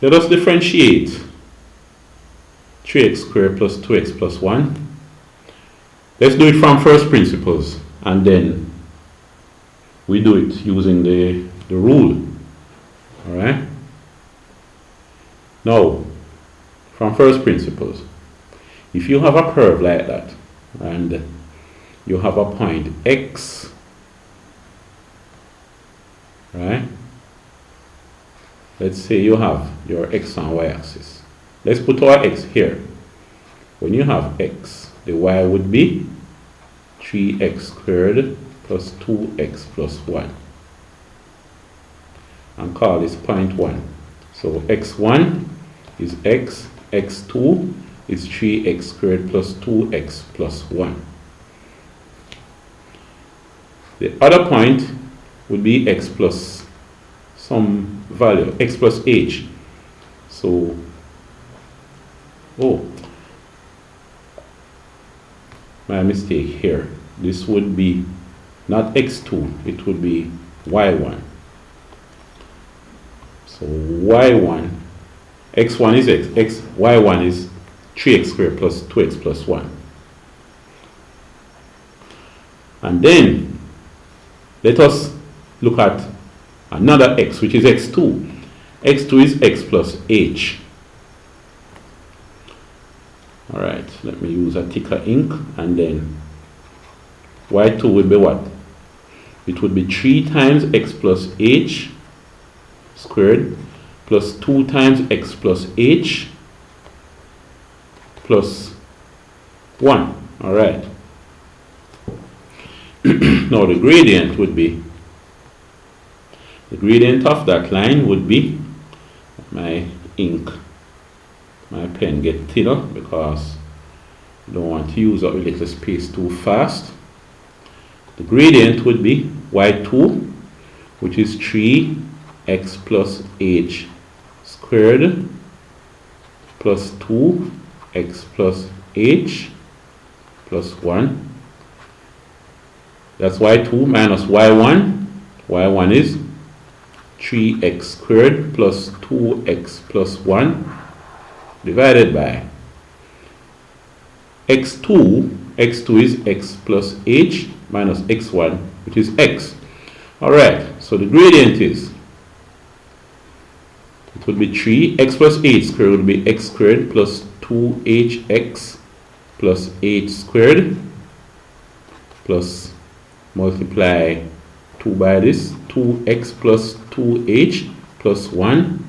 Let us differentiate 3x squared plus 2x plus 1. Let's do it from first principles, and then we do it using the rule. Alright? Now, from first principles, if you have a curve like that, and you have a point x, right? Let's say you have your x and y axis. Let's put our x here. When you have x, the y would be 3x squared plus 2x plus 1. And call this point 1. So x1 is x, x2 is 3x squared plus 2x plus 1. The other point would be x plus some value, x plus h. So, oh, my mistake here. This would be not x2, it would be y1. So y1, x1 is x, y1 is 3x squared plus 2x plus 1. And then let us look at another x, which is x2. x2 is x plus h. Alright, let me use a thicker ink, and then y2 will be what? It would be 3 times x plus h squared plus 2 times x plus h plus 1. Alright. Now the gradient would be, the gradient of that line would be, my ink, my pen get thinner because I don't want to use up a little space too fast. The gradient would be y2, which is 3x plus h squared plus 2x plus h plus 1. That's y2 minus y1. y1 is 3x squared plus 2x plus 1 divided by x2. x2 is x plus h minus x1, which is x. Alright, so the gradient is, it would be 3x plus h squared would be x squared plus 2hx plus h squared plus multiply 2 by this, 2x plus 2h plus 1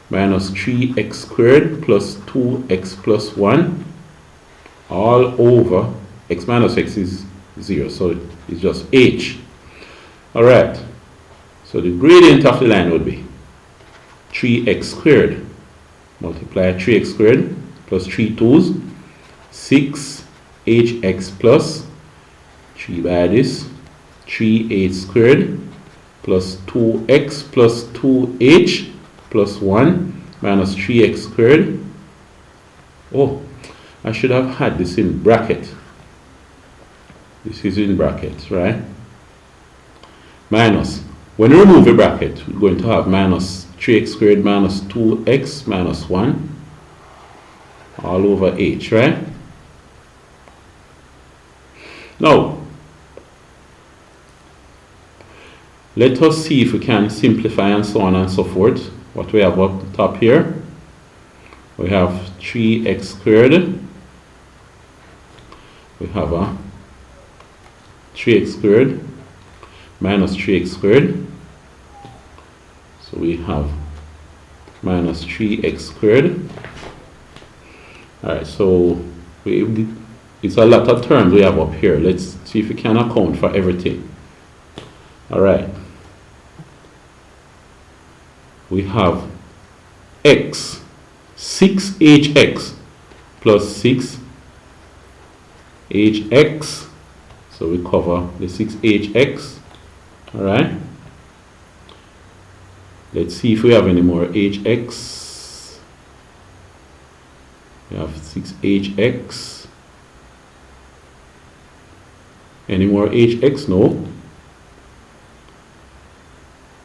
minus 3x squared plus 2x plus 1 all over x minus x is 0, so it's just h. Alright, so the gradient of the line would be 3x squared multiply 3x squared plus 3 2's 6hx plus 3 by this 3h squared plus 2x plus 2h plus 1 minus 3x squared. Oh, I should have had this in bracket. This is in brackets, right? Minus, when we remove a bracket, we're going to have minus 3x squared minus 2x minus 1 all over h, right? Now, let us see if we can simplify and so on and so forth. What we have up top here, we have 3x squared. We have a 3x squared minus 3x squared. So we have minus 3x squared. Alright, so it's a lot of terms we have up here. Let's see if we can account for everything. Alright. We have x, 6hx plus 6hx. So we cover the 6hx. Alright. Let's see if we have any more hx. We have 6hx. Any more hx? No.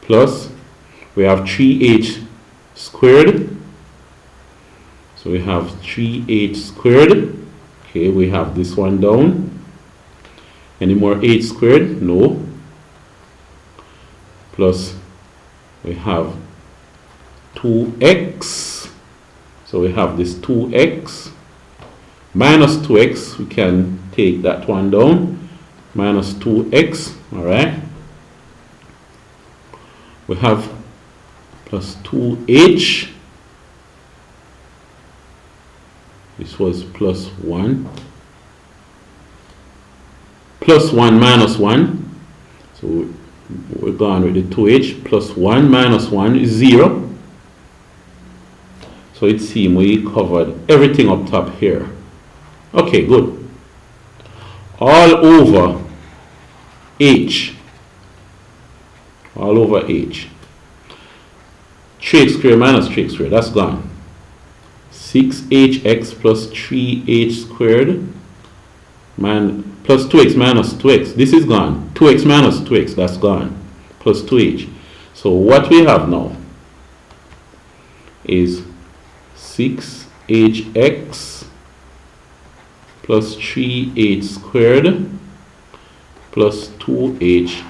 Plus, we have 3h squared. So we have 3h squared. Okay, we have this one down. Any more h squared? No. Plus we have 2x. So we have this 2x. Minus 2x, we can take that one down. Minus 2x, alright. We have plus 2h. This was plus 1. Plus 1 minus 1. So we're gone with the 2h. Plus 1 minus 1 is 0. So it seems we covered everything up top here. Okay, good. All over h. All over h. 3x squared minus 3x squared. That's gone. 6hx plus 3h squared plus 2x minus 2x. This is gone. 2x minus 2x. That's gone. Plus 2h. So what we have now is 6hx plus 3h squared plus 2h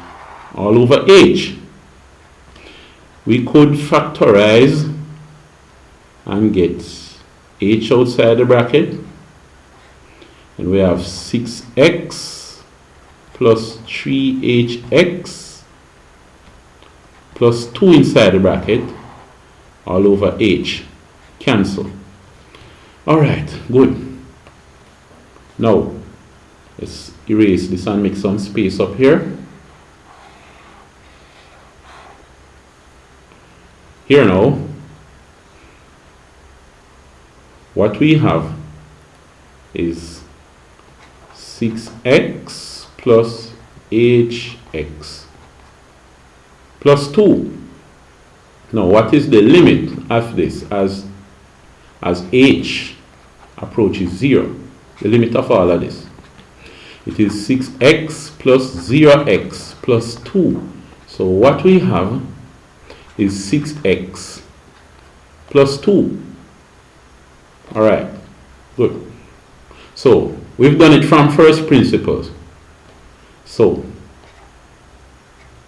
all over h. We could factorize and get h outside the bracket, and we have 6x plus 3hx plus 2 inside the bracket all over h. Cancel. Alright, good. Now let's erase this and make some space up here. Here now, what we have is 6x plus hx plus 2. Now what is the limit of this as h approaches 0? The limit of all of this. It is 6x plus 0x plus 2. So what we have is 6x plus 2. Alright, good. So we've done it from first principles. So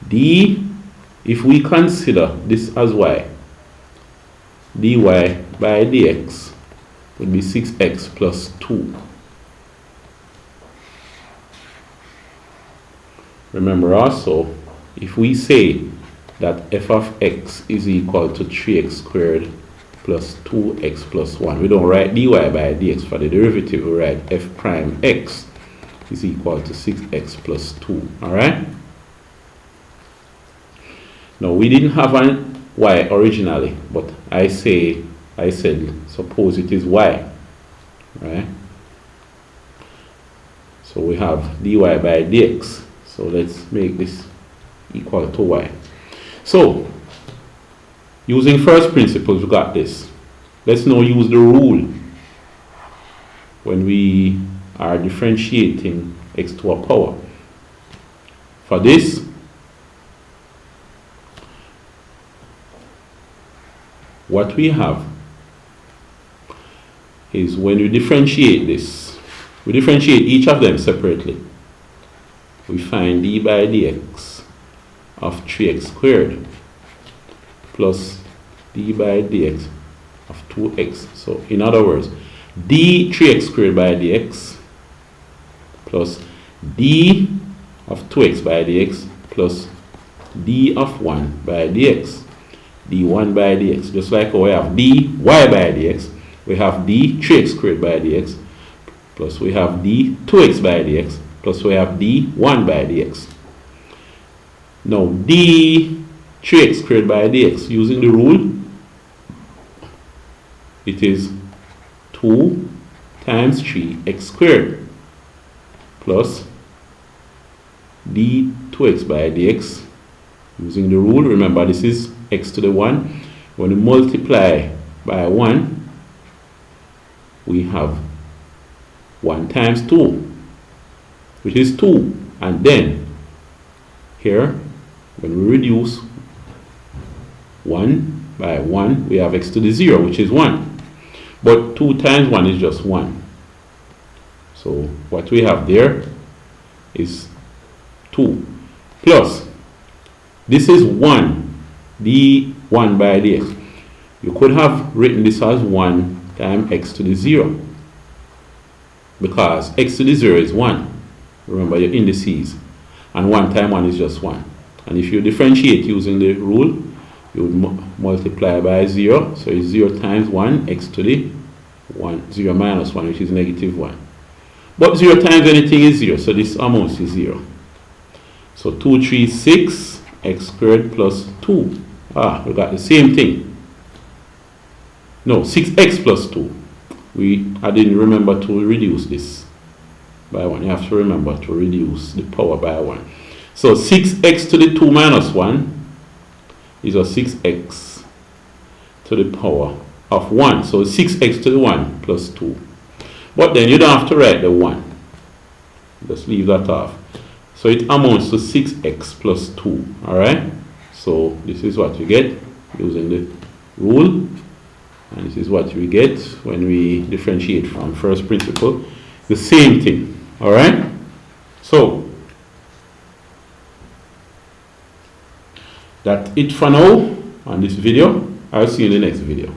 d, if we consider this as y, dy by dx would be 6x plus 2. Remember also, if we say that f of x is equal to 3x squared plus 2x plus 1, we don't write dy by dx for the derivative, we write f prime x is equal to 6x plus 2. Alright? Now we didn't have an y originally, but I said suppose it is y. Right? So we have dy by dx. So let's make this equal to y. So using first principles, we got this. Let's now use the rule when we are differentiating x to a power. For this, what we have is when we differentiate this, we differentiate each of them separately. We find d by dx of 3x squared plus d by dx of 2x. So in other words, d 3x squared by dx plus d of 2x by dx plus d of 1 by dx. d1 by dx. Just like we have dy by dx, we have d 3x squared by dx plus we have d 2x by dx plus we have d1 by dx. Now d 3x squared by dx, using the rule, it is 2 times 3x squared plus d 2x by dx. Using the rule, remember this is x to the 1. When we multiply by 1, we have 1 times 2, which is 2. And then here, when we reduce 1 by 1, we have x to the 0, which is 1. But 2 times 1 is just 1. So what we have there is 2. Plus, this is 1, the 1 by the x. You could have written this as 1 times x to the 0. Because x to the 0 is 1. Remember your indices. And 1 times 1 is just 1. And if you differentiate using the rule, you would multiply by 0. So it's 0 times 1, x to the 1, 0 minus 1, which is negative 1. But 0 times anything is 0, so this amounts to 0. So 2, 3, 6, x squared plus 2. We got the same thing. No, 6x plus 2. I didn't remember to reduce this by 1. You have to remember to reduce the power by 1. So 6x to the 2 minus 1 is a 6x to the power of 1. So 6x to the 1 plus 2. But then you don't have to write the 1. Just leave that off. So it amounts to 6x plus 2. Alright? So this is what you get using the rule. And this is what we get when we differentiate from first principle. The same thing. Alright? So that's it for now on this video. I'll see you in the next video.